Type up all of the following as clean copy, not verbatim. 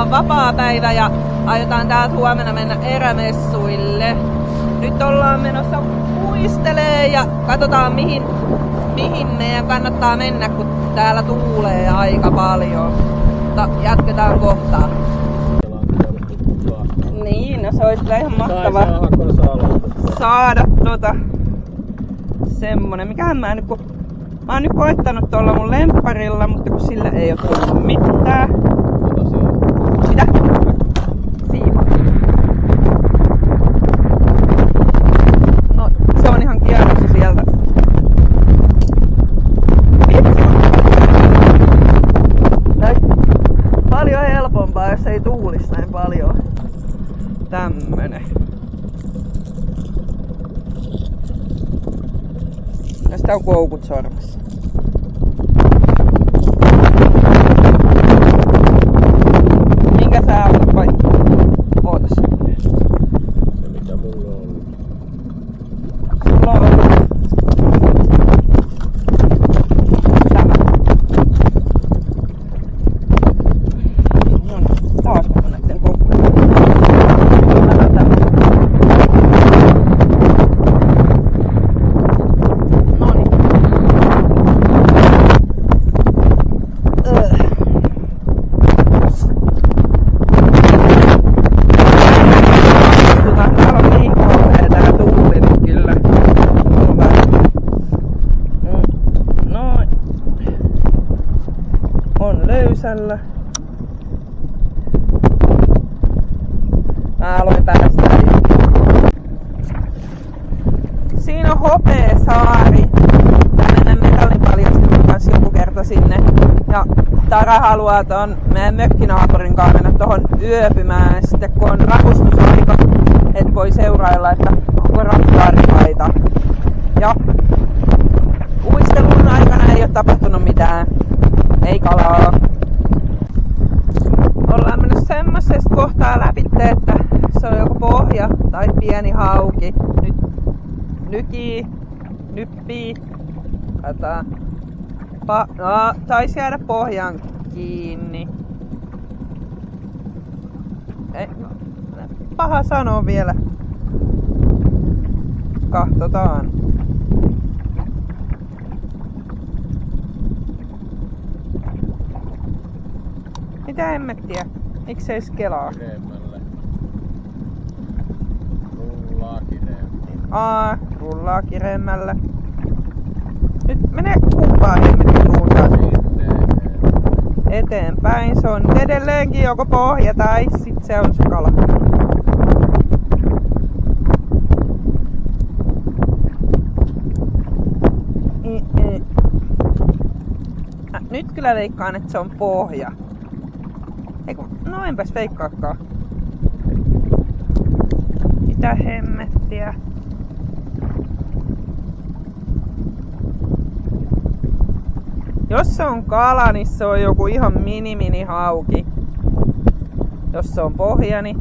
on vapaapäivä ja aiotaan täältä huomenna mennä erämessuille. Nyt ollaan menossa muistelee ja katsotaan mihin meidän kannattaa mennä, kun täällä tuulee aika paljon. Mutta jatketaan kohtaa. Niin, no se olisi kyllä ihan mahtavaa saada semmonen. Mikähän mä oon nyt koittanut tuolla mun lempparilla, mutta kun sillä ei oo tullut mitään. Mitä? Siiva. No, se on ihan kierrossa sieltä. Paljon helpompaa, jos ei tuulisi näin paljon. Tämmönen. Tästä on koukut sormessa. Minkä sä otat vai? Ootas. Se mikä mulla on ollut. Sulla on ollut. Tämä. No niin, taas mä näitten koukkuja. Löysällä. Mä aloin päästä. Siinä on Hopeasaari. Tällainen metallinpaljastinut kanssa joku kerta sinne. Ja Tara haluaa ton meidän mökkinaapurin kanssa mennä tohon yöpymään. Sitten kun on rakustusaika, et voi seurailla, että onko rakkaaripaita. Ja uistelun aikana ei oo tapahtunut mitään. Ei kalaa. Ollaan mennyt semmosesta kohtaa läpitte, että se on joko pohja tai pieni hauki. Nyt nykii, nyppii. Katsotaan. Taisi jäädä pohjan kiinni. Ei, paha sanoa vielä. Kahtotaan. Mitä hemmettiä? Miksei skelaa? Kireemmälle. Rullaa kireemmälle. Rullaa kireemmälle. Nyt menee kumpaan hemmetin suuntaan. Eteenpäin. Se on edelleenkin joko pohja tai sit se on se kala. Nyt kyllä veikkaan, että se on pohja. No enpäs veikkaakaan. Mitä hemmettiä. Jos se on kala, niin se on joku ihan mini hauki. Jos se on pohja, niin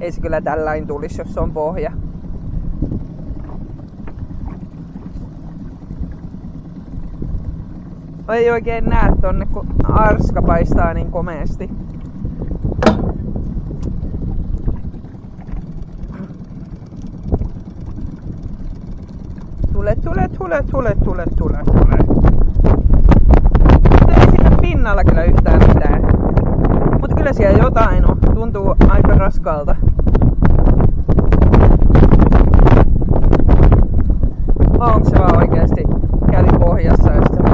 ei se kyllä tällain tulisi, jos se on pohja. Ei oikein näe tonne, kun arska paistaa niin komeasti. Tule. Ei siinä pinnalla kyllä yhtään mitään. Mut kyllä siellä jotain on. Tuntuu aika raskalta. Onko se vaan oikeesti kävi pohjassa ja sitten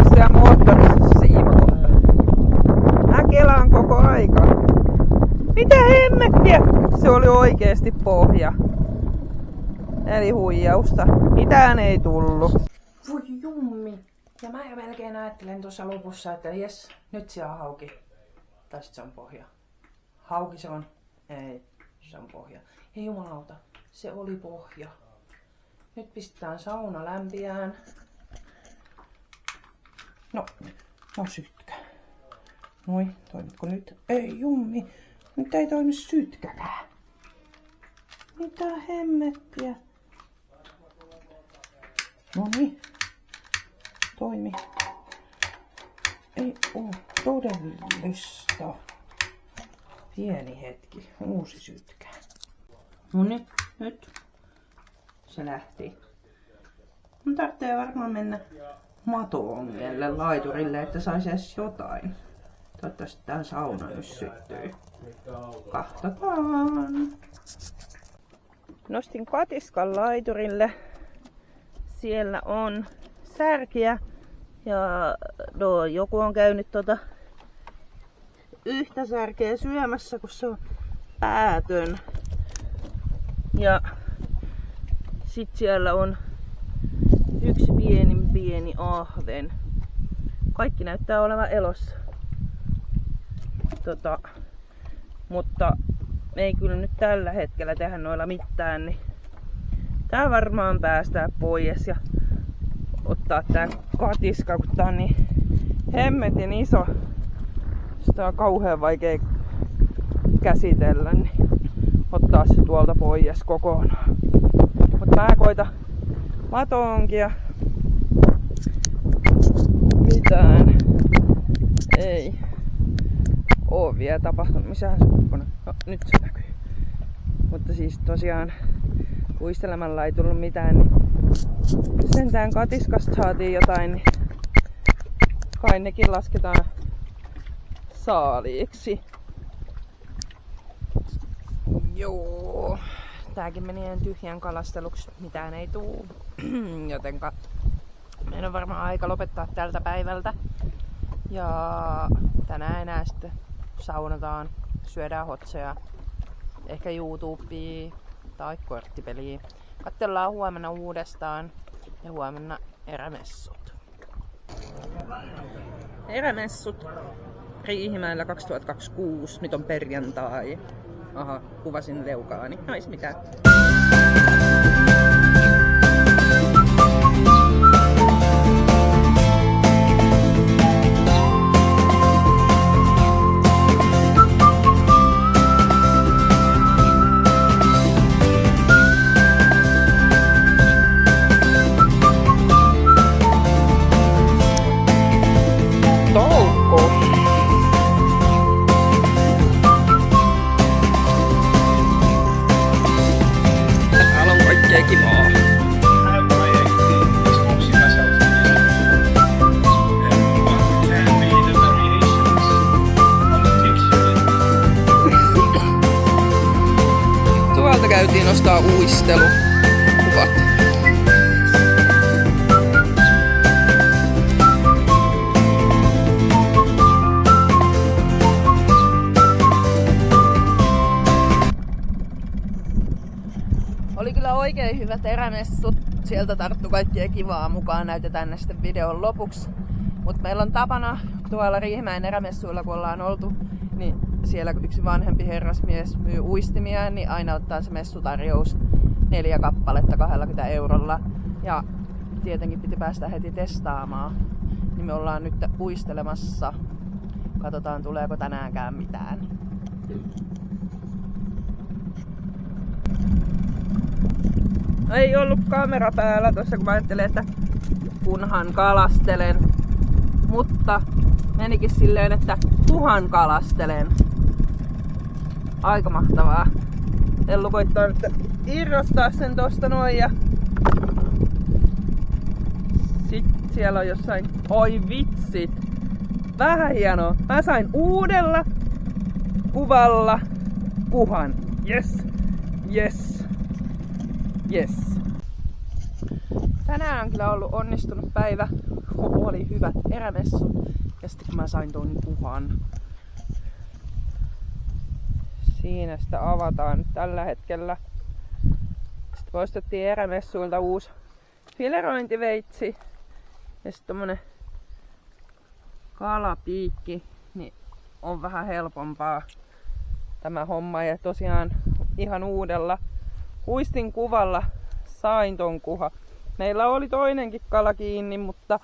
siellä moottorissa siivokohta. Mä kelaan koko aika. Mitä hemmettiä? Se oli oikeesti pohja. Eli huijausta. Mitään ei tullut. Voi jummi. Ja mä jo melkein ajattelen tuossa lopussa, että jes, nyt se on hauki. Tai sit se on pohja. Hauki se on. Ei, se on pohja. Ei jumalauta, se oli pohja. Nyt pistetään sauna lämpiään. No sytkä. Noi, toimitko nyt? Ei jummi. Nyt ei toimi sytkäkään. Mitä hemmettiä? Noniin. toimi. Ei oo todellista. Pieni hetki. Uusi sytkä. No nyt. Se lähti. Mun tarvitsee varmaan mennä mato-ongelle laiturille, että saisi edes jotain. Toivottavasti tää sauna nyt syttyy. Katsotaan. Nostin katiskan laiturille. Siellä on särkiä. Ja joku on käynyt yhtä särkeä syömässä, kun se on päätön. Ja sit siellä on yksi pieni ahven. Kaikki näyttää olevan elossa. Mutta me ei kyllä nyt tällä hetkellä tehdä noilla mitään, niin tää varmaan päästää pois ja ottaa tää katiska, kun tää on niin hemmetin iso. Sitä on kauhean vaikea käsitellä, niin ottaa se tuolta pois kokonaan. Mut mä koitan mato-onkia. Mitään ei oo vielä tapahtunut. Missähän se on? No, nyt se näkyy. Mutta siis tosiaan uistelemalla ei tullut mitään, niin sentään katiskasta saatiin jotain, niin kai nekin lasketaan saaliiksi. Joo, tääkin meni ihan tyhjän kalasteluksi, mitään ei tuu, jotenka meidän on varmaan aika lopettaa tältä päivältä. Ja tänään enää sitten saunataan, syödään hotseja, ehkä YouTubea tai korttipeliä. Katsellaan huomenna uudestaan ja huomenna erämessut. Erämessut Riihimäellä 2026, nyt on perjantai. Aha, kuvasin leukaani, nais mitään. Käytiin nostaa uistelukuvat. Oli kyllä oikein hyvät erämessut. Sieltä tarttu kaikkea kivaa mukaan. Näytetään ne sitten videon lopuksi. Mutta meillä on tapana tuolla Riihimäen erämessuilla, kun ollaan oltu, niin siellä kun yksi vanhempi herrasmies myy uistimia, niin aina ottaa se messutarjous 4 kappaletta 20 €. Ja tietenkin piti päästä heti testaamaan. Niin me ollaan nyt uistelemassa. Katsotaan tuleeko tänäänkään mitään. Ei ollut kamera päällä tuossa, kun mä ajattelin, että kunhan kalastelen. Mutta menikin silleen, että kunhan kalastelen. Aika mahtavaa. Ellu koittaa nyt irrottaa sen tosta noin ja sit siellä on jossain, oi vitsit, vähän hienoa. Mä sain uudella kuvalla kuhan. Yes. Tänään on kyllä ollut onnistunut päivä. Oli hyvät erämessut ja sitten kun mä sain tuon kuhan. Siinä sitä avataan tällä hetkellä. Sitten poistettiin erämessuilta uusi filerointiveitsi ja sitten tommonen kalapiikki, niin on vähän helpompaa tämä homma. Ja tosiaan ihan uudella uistin kuvalla sain ton kuhan. Meillä oli toinenkin kala kiinni, mutta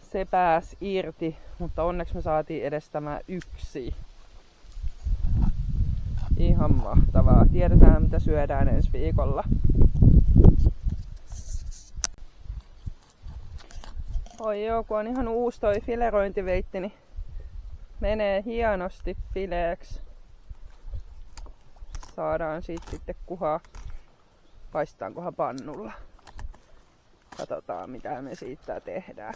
se pääsi irti. Mutta onneksi me saatiin edes tämä yksi. Ihan mahtavaa. Tiedetään mitä syödään ensi viikolla. Oi joo, kun on ihan uusi toi filerointiveitti, niin menee hienosti fileeksi. Saadaan siitä sitten kuhaa. Paistaankohan pannulla. Katsotaan mitä me siitä tehdään.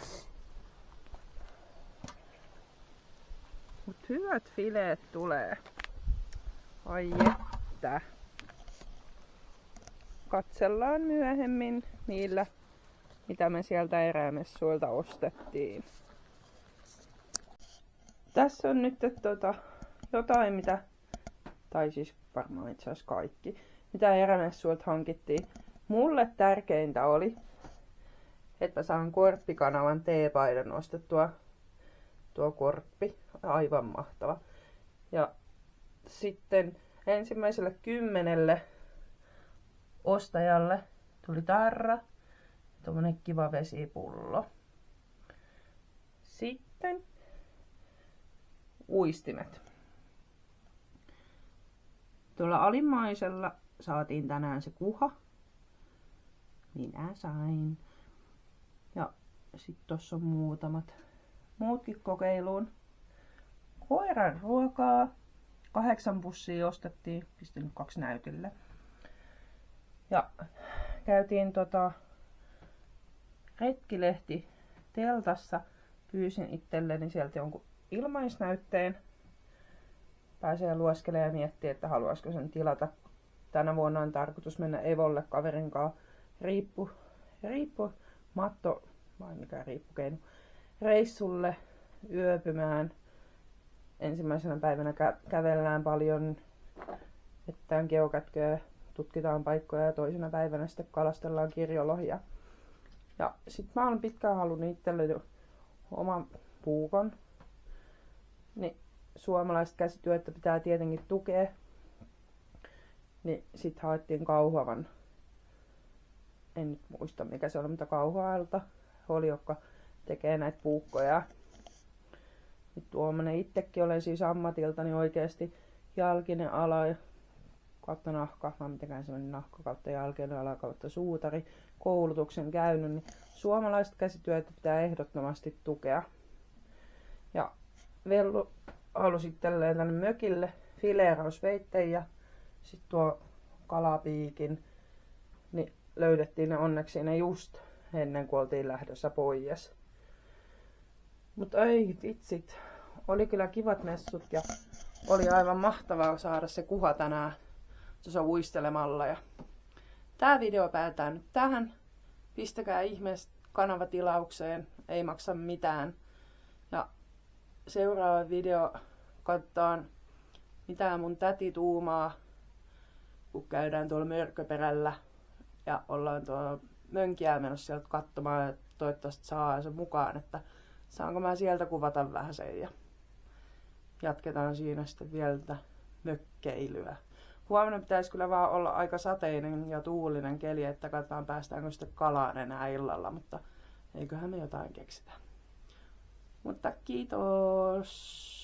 Mut hyvät fileet tulee. Ai että. Katsellaan myöhemmin niillä, mitä me sieltä erämessuilta ostettiin. Tässä on nyt jotain, mitä, tai siis varmaan itse asiassa kaikki, mitä erämessuilta hankittiin. Mulle tärkeintä oli, että saan Korppikanavan teepaidan ostettua. Tuo Korppi, aivan mahtava. Ja sitten ensimmäiselle 10 ostajalle tuli tarra, tommonen kiva vesipullo. Sitten uistimet. Tuolla alimmaisella saatiin tänään se kuha. Minä sain. Ja sitten tossa on muutkin kokeiluun. Koiran ruokaa. 8 pussia ostettiin. Pistin 2 näytille. Ja käytiin retkilehti teltassa. Pyysin itselleni sieltä jonkun ilmaisnäytteen. Pääsee lueskelemaan ja miettiä, että haluaisiko sen tilata. Tänä vuonna on tarkoitus mennä Evolle kaverin kanssa riippumatto, vai mikä riippukeino, reissulle yöpymään. Ensimmäisenä päivänä kävellään paljon, vetään geokätköä, tutkitaan paikkoja ja toisena päivänä sitten kalastellaan kirjolohia. Ja sit mä oon pitkään halunnut itselleni oman puukon. Niin suomalaista käsityötä pitää tietenkin tukea. Niin sit haettiin Kauhavan, en nyt muista mikä se oli, mutta Kauhavalta oli, joka tekee näitä puukkoja. Nyt tuommoinen itsekin olen siis ammatiltani oikeesti jalkinen ala kautta nahka, vai mitenkään se meni, nahka kautta jalkinen ala kautta suutari, koulutuksen käynyt, niin suomalaista käsityötä pitää ehdottomasti tukea. Ja Vellu halusi itselleen tänne mökille fileerausveitteen ja sitten tuo kalapiikin, niin löydettiin ne onneksi ne just ennen kuin oltiin lähdössä pois. Mutta ei vitsit, oli kyllä kivat messut ja oli aivan mahtavaa saada se kuha tänään tuossa uistelemalla. Ja tää video päätää nyt tähän. Pistäkää ihmeessä kanavatilaukseen, ei maksa mitään. Ja seuraava video katsotaan mitä mun täti tuumaa, kun käydään tuolla Mörköperällä ja ollaan tuolla Mönkiää menossa sieltä katsomaan ja toivottavasti saa sen mukaan, että saanko mä sieltä kuvata vähän sen ja jatketaan siinä sitten vielä mökkeilyä. Huomenna pitäisi kyllä vaan olla aika sateinen ja tuulinen keli, että katsotaan päästäänkö sitten kalaan enää illalla, mutta eiköhän me jotain keksitä. Mutta kiitos!